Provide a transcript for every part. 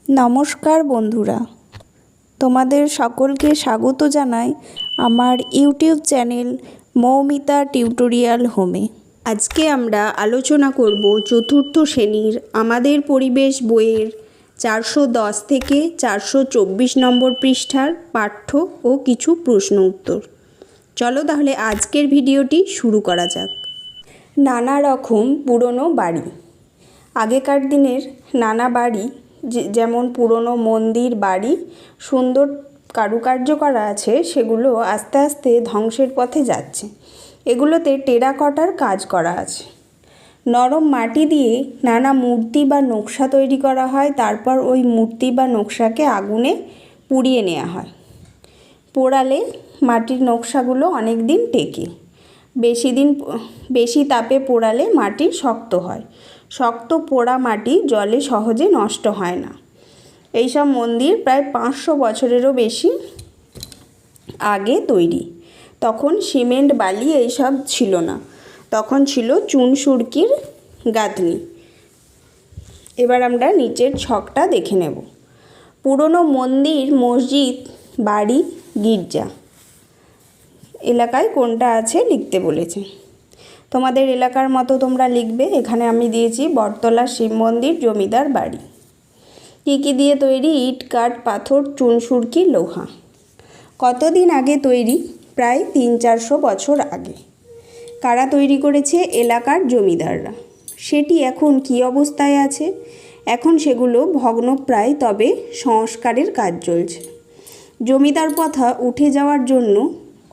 নমস্কার বন্ধুরা, তোমাদের সকলকে স্বাগত জানাই আমার ইউটিউব চ্যানেল মৌমিতা টিউটোরিয়াল হোমে। আজকে আমরা আলোচনা করব চতুর্থ শ্রেণীর আমাদের পরিবেশ বইয়ের 410 থেকে 424 নম্বর পৃষ্ঠার পাঠ্য ও কিছু প্রশ্ন উত্তর। চলো তাহলে আজকের ভিডিওটি শুরু করা যাক। নানা রকম পুরনো বাড়ি। আগেকার দিনের নানা বাড়ি, যেমন পুরনো মন্দির, বাড়ি সুন্দর কারুকার্য করা আছে, সেগুলো আস্তে আস্তে ধ্বংসের পথে যাচ্ছে। এগুলোতে টেরাকোটার কাজ করা আছে। নরম মাটি দিয়ে নানা মূর্তি বা নকশা তৈরি করা হয়, তারপর ওই মূর্তি বা নকশাকে আগুনে পুড়িয়ে নেওয়া হয়। পোড়ালে মাটির নকশাগুলো অনেক দিন টেকে। বেশি তাপে পোড়ালে মাটি শক্ত হয়। শক্ত পোড়া মাটি জলে সহজে নষ্ট হয় না। এইসব মন্দির প্রায় 500 বছরেরও বেশি আগে তৈরি। তখন সিমেন্ট, বালি এইসব ছিল না, তখন ছিল চুন সুরকির গাঁথনি। এবার আমরা নিচের ছকটা দেখে নেব। পুরনো মন্দির, মসজিদ, বাড়ি, গির্জা এলাকায় কোনটা আছে লিখতে বলেছে। তোমাদের এলাকার মতো তোমরা লিখবে। এখানে আমি দিয়েছি বটতলা শিব মন্দির, জমিদার বাড়ি। কী কী দিয়ে তৈরি? ইট, কাঠ, পাথর, চুন সুরকি, লোহা। কতদিন আগে তৈরি? প্রায় 300-400 বছর আগে। কারা তৈরি করেছে? এলাকার জমিদাররা। সেটি এখন কী অবস্থায় আছে? এখন সেগুলো ভগ্নপ্রায়, তবে সংস্কারের কাজ চলছে। জমিদার প্রথা উঠে যাওয়ার জন্য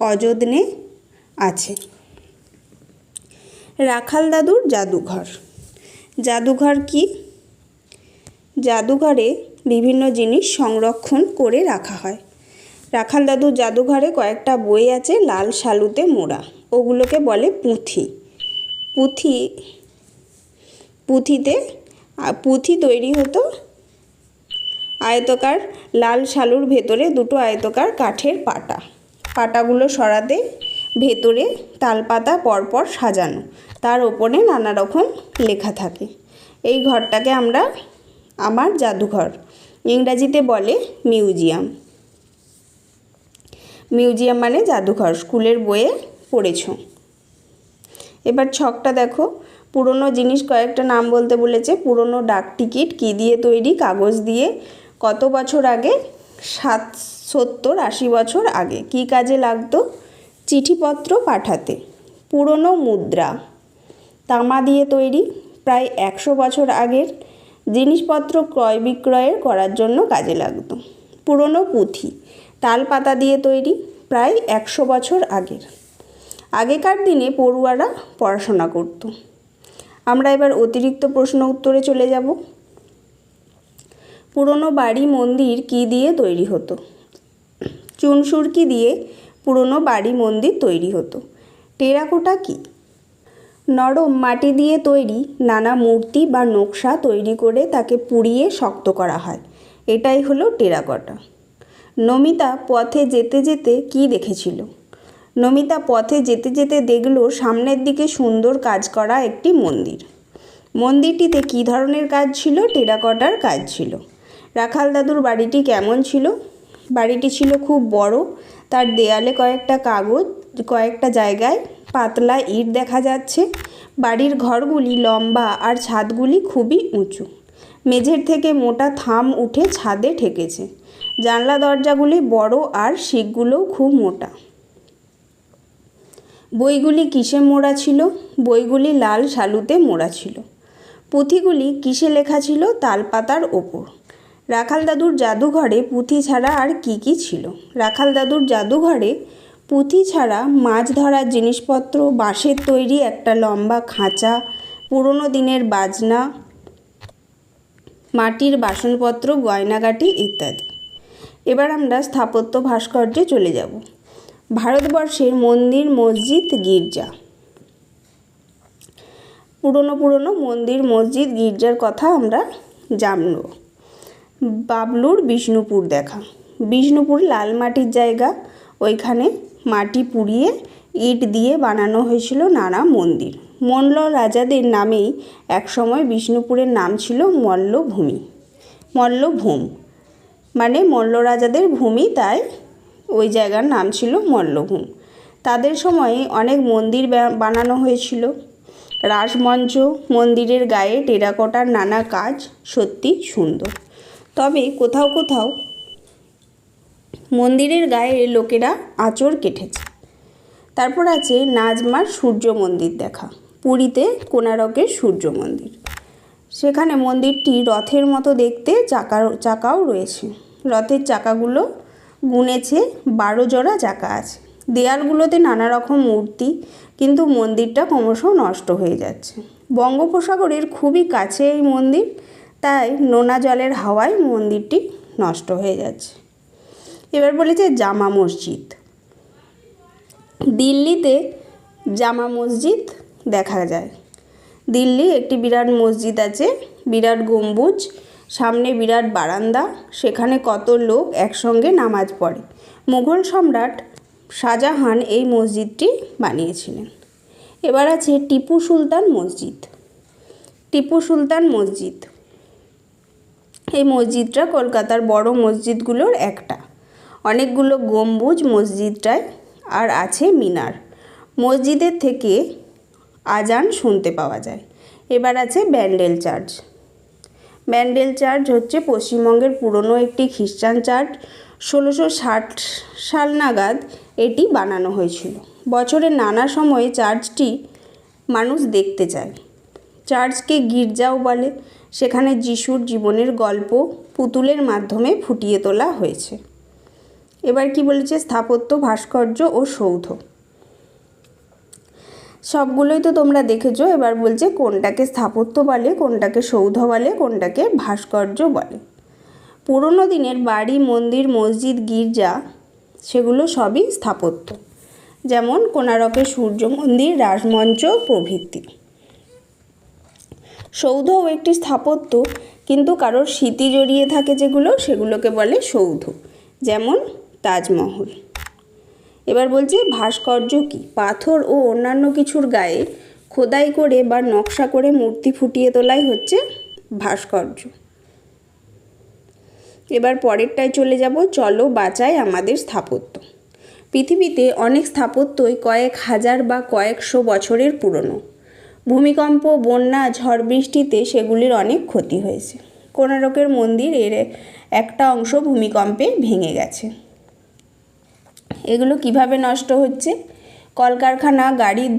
অযত্নে আছে। রাখাল দাদুর জাদুঘর। জাদুঘর কি? জাদুঘরে বিভিন্ন জিনিস সংরক্ষণ করে রাখা হয়। রাখাল দাদুর জাদুঘরে কয়েকটা বই আছে লাল শালুতে মোড়া, ওগুলোকে বলে পুঁথি। পুঁথি তৈরি হতো আয়তকার লাল শালুর ভেতরে দুটো আয়তকার কাঠের পাটাগুলো সরাতে ভেতরে তালপাতা পরপর সাজানো, তার ওপরে নানা রকম লেখা থাকে। এই ঘরটাকে আমরা আমার জাদুঘর, ইংরাজিতে বলে মিউজিয়াম। মিউজিয়াম মানে জাদুঘর, স্কুলের বইয়ে পড়েছ। এবার ছকটা দেখো। পুরনো জিনিস কয়েকটা নাম বলতে বলেছে। পুরনো ডাক টিকিট কী দিয়ে তৈরি? কাগজ দিয়ে। কত বছর আগে? 70-80 বছর আগে। কী কাজে লাগতো? চিঠিপত্র পাঠাতে। পুরনো মুদ্রা তামা দিয়ে তৈরি, প্রায় 100 বছর আগের। জিনিসপত্র ক্রয় বিক্রয়ের করার জন্য কাজে লাগতো। পুরনো পুঁথি তালপাতা দিয়ে তৈরি, প্রায় 100 বছর আগের। আগেকার দিনে পড়ুয়ারা পড়াশোনা করত। আমরা এবার অতিরিক্ত প্রশ্ন উত্তরে চলে যাব। পুরনো বাড়ি, মন্দির কী দিয়ে তৈরি হতো? চুন সুরকি দিয়ে পুরনো বাড়ি, মন্দির তৈরি হতো। টেরাকোটা কি? নরম মাটি দিয়ে তৈরি নানা মূর্তি বা নকশা তৈরি করে তাকে পুড়িয়ে শক্ত করা হয়, এটাই হলো টেরাকোটা। নমিতা পথে যেতে যেতে কী দেখেছিল? নমিতা পথে যেতে যেতে দেখল সামনের দিকে সুন্দর কাজ করা একটি মন্দির। মন্দিরটিতে কী ধরনের কাজ ছিল? টেরাকোটার কাজ ছিল। রাখাল দাদুর বাড়িটি কেমন ছিল? বাড়িটি ছিল খুব বড়। তার দেয়ালে কয়েকটা জায়গায় পাতলা ইট দেখা যাচ্ছে। বাড়ির ঘরগুলি লম্বা আর ছাদগুলি খুবই উঁচু। মেঝের থেকে মোটা থাম উঠে ছাদে ঠেকেছে। জানলা দরজাগুলি বড় আর শিকগুলোও খুব মোটা। বইগুলি কিসে মোড়া ছিল? বইগুলি লাল শালুতে মোড়া ছিল। পুঁথিগুলি কিসে লেখা ছিল? তালপাতার ওপর। রাখাল দাদুর জাদুঘরে পুঁথি ছাড়া আর কি কি ছিল? রাখাল দাদুর জাদুঘরে পুঁথি ছাড়া মাছ ধরার জিনিসপত্র, বাঁশের তৈরি একটা লম্বা খাঁচা, পুরনো দিনের বাজনা, মাটির বাসনপত্র, গয়নাগাটি ইত্যাদি। এবার আমরা স্থাপত্য ভাস্কর্যে চলে যাব। ভারতবর্ষের মন্দির, মসজিদ, গির্জা। পুরনো মন্দির, মসজিদ, গির্জার কথা আমরা জানব। বাবলুর বিষ্ণুপুর দেখা। বিষ্ণুপুর লাল মাটির জায়গা, ওইখানে মাটি পুড়িয়ে ইট দিয়ে বানানো হয়েছিল নানা মন্দির। মল্ল রাজাদের নামেই একসময় বিষ্ণুপুরের নাম ছিল মল্লভূমি। মল্লভূম মানে মল্ল রাজাদের ভূমি, তাই ওই জায়গার নাম ছিল মল্লভূম। তাদের সময়ে অনেক মন্দির বানানো হয়েছিল। রাসমঞ্চ, মন্দিরের গায়ে টেরাকোটার নানা কাজ সত্যি সুন্দর। তবে কোথাও কোথাও মন্দিরের গায়ে লোকেরা আঁচড় কেটেছে। তারপর আছে নাজমার সূর্য মন্দির দেখা, পুরীতে কোণারকের সূর্য মন্দির। সেখানে মন্দিরটি রথের মতো দেখতে, চাকাও রয়েছে। রথের চাকাগুলো গুনেছে 12 জোড়া চাকা আছে। দেয়ালগুলোতে নানা রকম মূর্তি, কিন্তু মন্দিরটা ক্রমশ নষ্ট হয়ে যাচ্ছে। বঙ্গোপসাগরের খুবই কাছে এই মন্দির, তাই নোনা জলের হাওয়ায় মন্দিরটি নষ্ট হয়ে যাচ্ছে। এবার বলেছে জামা মসজিদ। দিল্লিতে জামা মসজিদ দেখা যায়। দিল্লি একটি বিরাট মসজিদ আছে, বিরাট গম্বুজ, সামনে বিরাট বারান্দা, সেখানে কত লোক একসঙ্গে নামাজ পড়ে। মুঘল সম্রাট শাহজাহান এই মসজিদটি বানিয়েছিলেন। এবার আছে টিপু সুলতান মসজিদ। টিপু সুলতান মসজিদ, এই মসজিদটা কলকাতার বড় মসজিদগুলোর একটা। অনেকগুলো গম্বুজ মসজিদটায়, আর আছে মিনার। মসজিদের থেকে আজান শুনতে পাওয়া যায়। এবার আছে ব্যান্ডেল চার্চ। ব্যান্ডেল চার্চ হচ্ছে পশ্চিমবঙ্গের পুরনো একটি খ্রিস্টান চার্চ। 1660 সাল নাগাদ এটি বানানো হয়েছিল। বছরের নানা সময়ে চার্চটি মানুষ দেখতে যায়। চার্চকে গির্জাও বলে। সেখানে যিশুর জীবনের গল্প পুতুলের মাধ্যমে ফুটিয়ে তোলা হয়েছে। এবার কি বলেছে? স্থাপত্য, ভাস্কর্য ও সৌধ। সবগুলোই তো তোমরা দেখেছো। এবার বলছে কোনটাকে স্থাপত্য বলে, কোনটাকে সৌধ বলে, কোনটাকে ভাস্কর্য বলে। পুরনো দিনের বাড়ি, মন্দির, মসজিদ, গির্জা, সেগুলো সবই স্থাপত্য। যেমন কোণারকের সূর্য মন্দির, রাসমঞ্চ প্রভৃতি। সৌধও একটি স্থাপত্য, কিন্তু কারোর স্মৃতি জড়িয়ে থাকে যেগুলো, সেগুলোকে বলে সৌধ, যেমন তাজমহল। এবার বলছে ভাস্কর্য কি? পাথর ও অন্যান্য কিছুর গায়ে খোদাই করে বা নকশা করে মূর্তি ফুটিয়ে তোলাই হচ্ছে ভাস্কর্য। এবার পরেরটায় চলে যাব। চলো বাঁচাই আমাদের স্থাপত্য। পৃথিবীতে অনেক স্থাপত্যই কয়েক হাজার বা কয়েকশো বছরের পুরনো। ভূমিকম্প, বন্যা, ঝড় বৃষ্টিতে সেগুলির অনেক ক্ষতি হয়েছে। কোণারকের মন্দির এর একটা অংশ ভূমিকম্পে ভেঙে গেছে। এগুলো কিভাবে নষ্ট হচ্ছে? কলকারখানা, গাড়ির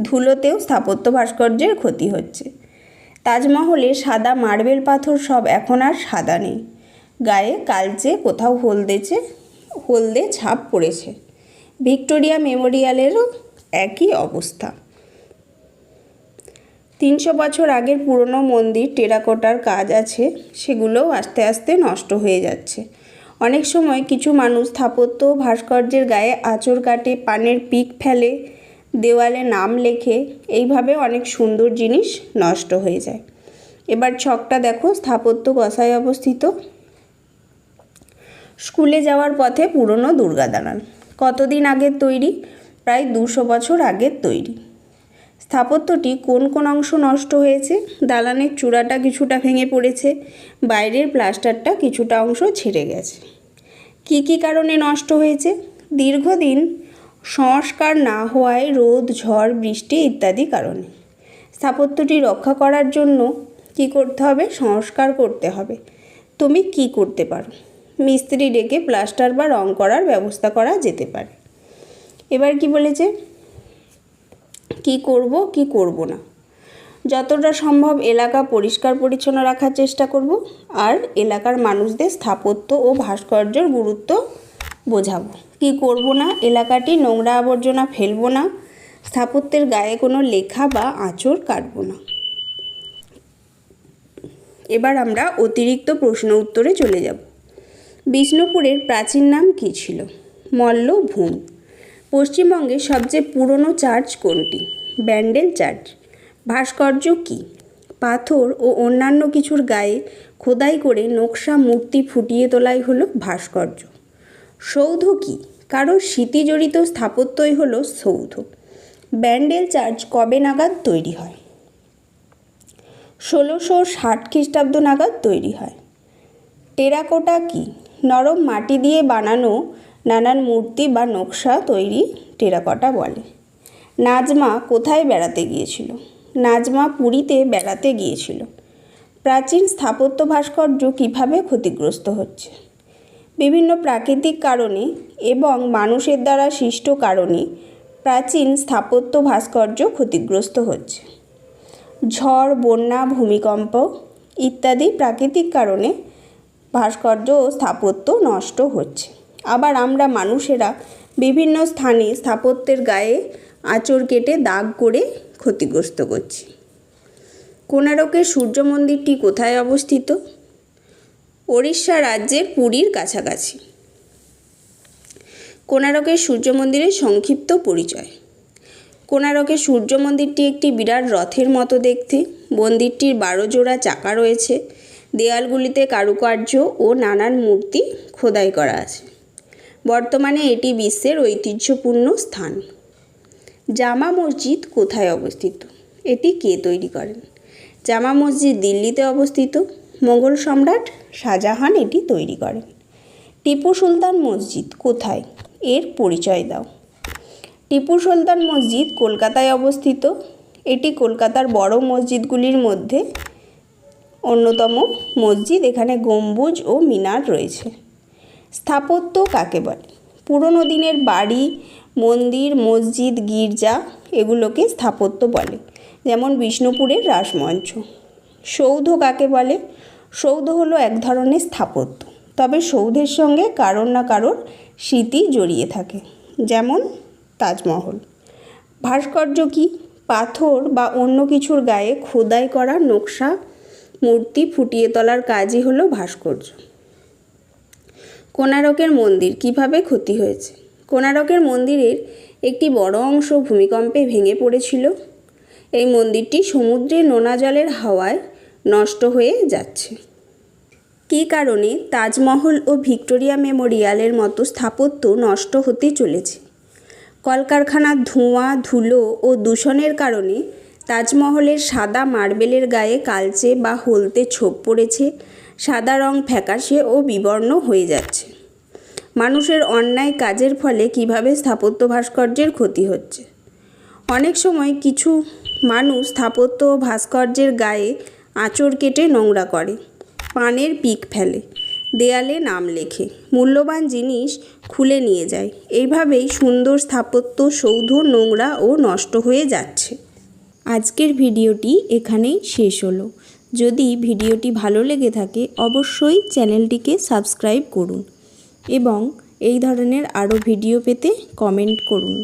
ধুলোতেও স্থাপত্য ভাস্কর্যের ক্ষতি হচ্ছে। তাজমহলে সাদা মার্বেল পাথর সব এখন আর সাদা নেই, গায়ে কালচে, কোথাও হলদে ছাপ পড়েছে। ভিক্টোরিয়া মেমোরিয়ালেরও একই অবস্থা। 300 বছর আগের পুরনো মন্দির, টেরাকোটার কাজ আছে, সেগুলোও আস্তে আস্তে নষ্ট হয়ে যাচ্ছে। অনেক সময় কিছু মানুষ স্থাপত্য ভাস্কর্যের গায়ে আঁচড় কাটে, পানের পিক ফেলে, দেওয়ালে নাম লেখে। এইভাবে অনেক সুন্দর জিনিস নষ্ট হয়ে যায়। এবার ছকটা দেখো। স্থাপত্য গসায় অবস্থিত। স্কুলে যাওয়ার পথে পুরনো দুর্গা দালান। কতদিন আগের তৈরি? প্রায় 200 বছর আগের তৈরি। স্থাপত্যটি কোন কোন অংশ নষ্ট হয়েছে? দালানের চূড়াটা কিছুটা ভেঙে পড়েছে, বাইরের প্লাস্টারটা কিছুটা অংশ ছেড়ে গেছে। কি কি কারণে নষ্ট হয়েছে? দীর্ঘদিন সংস্কার না হওয়ায়, রোদ, ঝড়, বৃষ্টি ইত্যাদি কারণে। স্থাপত্যটি রক্ষা করার জন্য কি করতে হবে? সংস্কার করতে হবে। তুমি কি করতে পারো? মিস্ত্রি ডেকে প্লাস্টার বা রং করার ব্যবস্থা করা যেতে পারে। এবার কি বলেছে? কি করব, কি করব না। যতটা সম্ভব এলাকা পরিষ্কার পরিচ্ছন্ন রাখার চেষ্টা করব, আর এলাকার মানুষদের স্থাপত্য ও ভাস্কর্যের গুরুত্ব বোঝাবো। কি করব না? এলাকাটি নোংরা আবর্জনা ফেলবো না, স্থাপত্যের গায়ে কোনো লেখা বা আঁচড় কাটবো না। এবার আমরা অতিরিক্ত প্রশ্ন উত্তরে চলে যাব। বিষ্ণুপুরের প্রাচীন নাম কী ছিল? মল্লভূম। পশ্চিমবঙ্গের সবচেয়ে পুরনো চার্চ কোনটি? ব্যান্ডেল চার্চ। ভাস্কর্য কী? পাথর ও অন্যান্য কিছুর গায়ে খোদাই করে নকশা মূর্তি ফুটিয়ে তোলাই হলো ভাস্কর্য। সৌধ কী? কারো স্মৃতিজড়িত স্থাপত্যই হলো সৌধ। ব্যান্ডেল চার্চ কবে নাগাদ তৈরি হয়? 1660 খ্রিস্টাব্দ নাগাদ তৈরি হয়। টেরাকোটা কি? নরম মাটি দিয়ে বানানো নানান মূর্তি বা নকশা তৈরি টেরাকোটা বলে। নাজমা কোথায় বেড়াতে গিয়েছিল? নাজমা পুরীতে বেড়াতে গিয়েছিল। প্রাচীন স্থাপত্য ভাস্কর্য কীভাবে ক্ষতিগ্রস্ত হচ্ছে? বিভিন্ন প্রাকৃতিক কারণে এবং মানুষের দ্বারা সৃষ্ট কারণে প্রাচীন স্থাপত্য ভাস্কর্য ক্ষতিগ্রস্ত হচ্ছে। ঝড়, বন্যা, ভূমিকম্প ইত্যাদি প্রাকৃতিক কারণে ভাস্কর্য ও স্থাপত্য নষ্ট হচ্ছে। আবার আমরা মানুষেরা বিভিন্ন স্থানে স্থাপত্যের গায়ে আঁচড় কেটে দাগ করে ক্ষতিগ্রস্ত করছি। কোণারকের সূর্য মন্দিরটি কোথায় অবস্থিত? ওড়িশা রাজ্যের পুরীর কাছাকাছি। কোণারকের সূর্য মন্দিরের সংক্ষিপ্ত পরিচয়। কোণারকের সূর্য মন্দিরটি একটি বিরাট রথের মতো দেখতে। মন্দিরটির 12 জোড়া চাকা রয়েছে। দেয়ালগুলিতে কারুকার্য ও নানান মূর্তি খোদাই করা আছে। বর্তমানে এটি বিশ্বের ঐতিহ্যপূর্ণ স্থান। জামা মসজিদ কোথায় অবস্থিত? এটি কে তৈরি করেন? জামা মসজিদ দিল্লিতে অবস্থিত। মোগল সম্রাট শাহজাহান এটি তৈরি করেন। টিপু সুলতান মসজিদ কোথায়? এর পরিচয় দাও। টিপু সুলতান মসজিদ কলকাতায় অবস্থিত। এটি কলকাতার বড় মসজিদগুলির মধ্যে অন্যতম মসজিদ। এখানে গম্বুজ ও মিনার রয়েছে। স্থাপত্য কাকে বলে? পুরনো দিনের বাড়ি, মন্দির, মসজিদ, গির্জা এগুলোকে স্থাপত্য বলে, যেমন বিষ্ণুপুরের রাসমঞ্চ। সৌধ কাকে বলে? সৌধ হলো এক ধরনের স্থাপত্য, তবে সৌধের সঙ্গে কারোর না কারোর স্মৃতি জড়িয়ে থাকে, যেমন তাজমহল। ভাস্কর্য কি? পাথর বা অন্য কিছুর গায়ে খোদাই করা নকশা, মূর্তি ফুটিয়ে তোলার কাজই হলো ভাস্কর্য। কোণারকের মন্দির কিভাবে ক্ষতি হয়েছে? কোণারকের মন্দিরের একটি বড় অংশ ভূমিকম্পে ভেঙে পড়েছিল। এই মন্দিরটি সমুদ্রে নোনা জলের হাওয়ায় নষ্ট হয়ে যাচ্ছে। কী কারণে তাজমহল ও ভিক্টোরিয়া মেমোরিয়ালের মতো স্থাপত্য নষ্ট হতে চলেছে? কলকারখানার ধোঁয়া, ধুলো ও দূষণের কারণে তাজমহলের সাদা মার্বেলের গায়ে কালচে বা হলদে ছোপ পড়েছে। সাদা রং ফ্যাকাশে ও বিবর্ণ হয়ে যাচ্ছে। মানুষের অন্যায় কাজের ফলে কিভাবে স্থাপত্য ভাস্কর্যের ক্ষতি হচ্ছে? অনেক সময় কিছু মানুষ স্থাপত্য ও ভাস্কর্যের গায়ে আঁচড় কেটে নোংরা করে, পানের পিক ফেলে, দেয়ালে নাম লেখে, মূল্যবান জিনিস খুলে নিয়ে যায়। এইভাবেই সুন্দর স্থাপত্য সৌধ নোংরা ও নষ্ট হয়ে যাচ্ছে। আজকের ভিডিওটি এখানেই শেষ হলো। যদি ভিডিওটি ভালো লেগে থাকে অবশ্যই চ্যানেলটিকে সাবস্ক্রাইব করুন এবং এই ধরনের আরও ভিডিও পেতে কমেন্ট করুন।